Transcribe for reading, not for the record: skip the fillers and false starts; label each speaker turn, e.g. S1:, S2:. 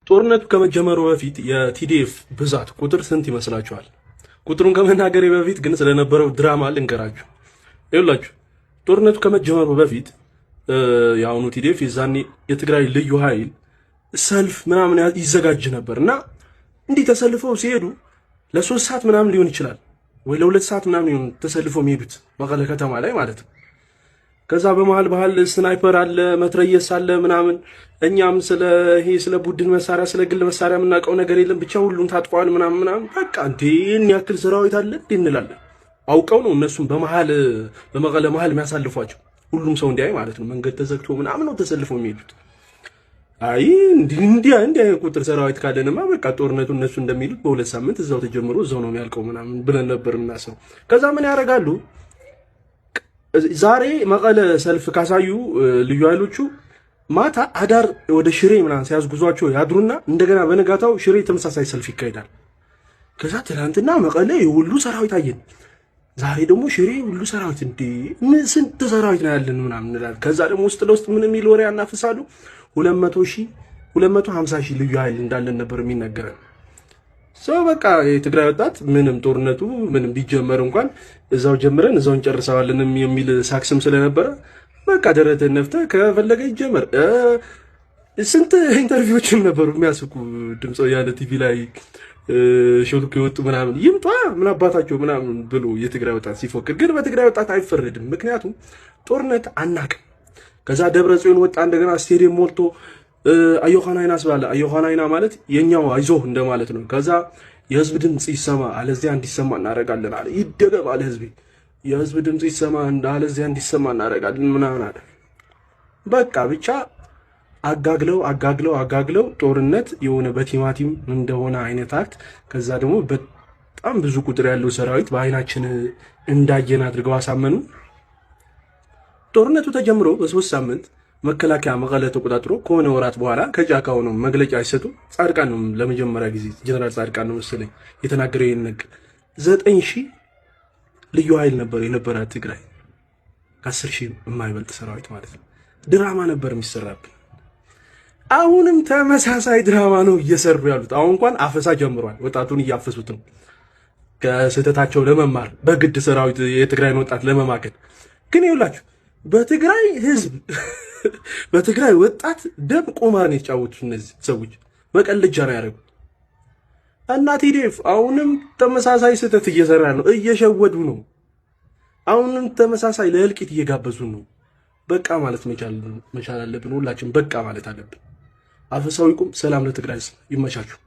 S1: ጦርነቱ ከመጀመሩ በፊት የቲዲኤፍ ብዛት ቁጥር ስንት ይመስላችኋል? ቁጥሩን ከመናገሬ በፊት ግን ስለነበረው ድራማ ልንገራችሁ። ይኸውላችሁ ጦርነቱ ከመጀመሩ በፊት የአሁኑ ቲዲኤፍ የዛኔ የትግራይ ልዩ ኃይል ሰልፍ ምናምን ይዘጋጅ ነበር እና እንዲህ ተሰልፈው ሲሄዱ ለ3 ሰዓት ምናምን ሊሆን ይችላል ወይ ለ2 ሰዓት ምናምን ሊሆን ተሰልፈው የሚሄዱት መቀለ ከተማ ላይ ማለት ነው። ከዛ በመሃል ስናይፐር አለ፣ መትረየስ አለ ምናምን። እኛም ስለ ቡድን መሳሪያ ስለ ግል መሳሪያ የምናውቀው ነገር የለም። ብቻ ሁሉም ታጥቋል ምናምን በቃ እንዴን ያክል ሰራዊት አለ እንዴ እንላለን። አውቀው ነው እነሱም በመቀለ መሃል የሚያሳልፏቸው ሁሉም ሰው እንዲያይ ማለት ነው። መንገድ ተዘግቶ ምናምን ነው ተሰልፈው የሚሄዱት። አይ እንዲያ ቁጥር ሰራዊት ካለንማ በቃ ጦርነቱ እነሱ እንደሚሉት በ2 ሳምንት እዛው ተጀምሮ እዛው ነው የሚያልቀው ምናምን ብለን ነበር የምናስበው። ከዛ ምን ያደርጋሉ? ዛሬ መቀለ ሰልፍ ካሳዩ ልዩ ኃይሎቹ ማታ አዳር ወደ ሽሬ ምናምን ሲያስጉዟቸው ያድሩና እንደገና በነጋታው ሽሬ ተመሳሳይ ሰልፍ ይካሄዳል። ከዛ ትናንትና መቀለ የሁሉ ሰራዊት አየን፣ ዛሬ ደግሞ ሽሬ ሁሉ ሰራዊት እንዴ ስንት ሰራዊት ነው ያለን ምናምን እንላለን። ከዛ ደግሞ ውስጥ ለውስጥ ምን የሚል ወሬ ያናፍሳሉ። 200,000 250,000 ልዩ ኃይል እንዳለን ነበር የሚነገረን። ሰው በቃ የትግራይ ወጣት ምንም ጦርነቱ ምንም ቢጀመር እንኳን እዛው ጀምረን እዛው እንጨርሰዋለን የሚል ሳክስም ስለነበረ በቃ ደረተን ነፍተህ ከፈለገ ይጀመር። ስንት ኢንተርቪዎችም ነበሩ የሚያስቁ ድምፅ ወያነ ቲቪ ላይ ሾልክ የወጡ ምናምን ይምጣ ምን አባታቸው ምናምን ብሎ የትግራይ ወጣት ሲፎክር፣ ግን በትግራይ ወጣት አይፈረድም። ምክንያቱም ጦርነት አናቅም። ከዛ ደብረ ጽዮን ወጣ እንደገና ስቴዲየም ሞልቶ አዮኻናይና ስባለ አዮኻናይና ማለት የኛው አይዞህ እንደማለት ነው። ከዛ የህዝብ ድምጽ ይሰማ አለዚያ እንዲሰማ እናደርጋለን አለ። ይደገም አለ ህዝብ የህዝብ ድምጽ ይሰማ አለዚያ እንዲሰማ እናደርጋለን ምናምን አለ። በቃ ብቻ አጋግለው ጦርነት የሆነ በቲማቲም እንደሆነ አይነት አክት። ከዛ ደግሞ በጣም ብዙ ቁጥር ያለው ሰራዊት በአይናችን እንዳየን አድርገው አሳመኑ። ጦርነቱ ተጀምሮ በ3 ሳምንት መከላከያ መቀለ ተቆጣጥሮ ከሆነ ወራት በኋላ ከጫካ ሆነው መግለጫ አይሰጡ። ጻድቃን ነው ለመጀመሪያ ጊዜ ጀነራል ጻድቃን ነው መሰለኝ የተናገረው። ይሄን ነገር 9,000 ልዩ ኃይል ነበር የነበራት ትግራይ፣ ከ10,000 የማይበልጥ ሰራዊት ማለት ነው። ድራማ ነበር የሚሰራብን። አሁንም ተመሳሳይ ድራማ ነው እየሰሩ ያሉት። አሁን እንኳን አፈሳ ጀምሯል። ወጣቱን እያፈሱት ነው ከስህተታቸው ለመማር በግድ ሰራዊት የትግራይን ወጣት ለመማከል። ግን ይኸውላችሁ በትግራይ ህዝብ በትግራይ ወጣት ደም ቁማር ነው የተጫወቱት እነዚህ ሰዎች። መቀለጃ ነው ያደረጉት። እና ቲዲኤፍ አሁንም ተመሳሳይ ስህተት እየሰራ ነው፣ እየሸወዱ ነው። አሁንም ተመሳሳይ ለእልቂት እየጋበዙ ነው። በቃ ማለት መቻል አለብን። ሁላችን በቃ ማለት አለብን። አፈሳው ይቁም። ሰላም ለትግራይ። ይመቻችሁ።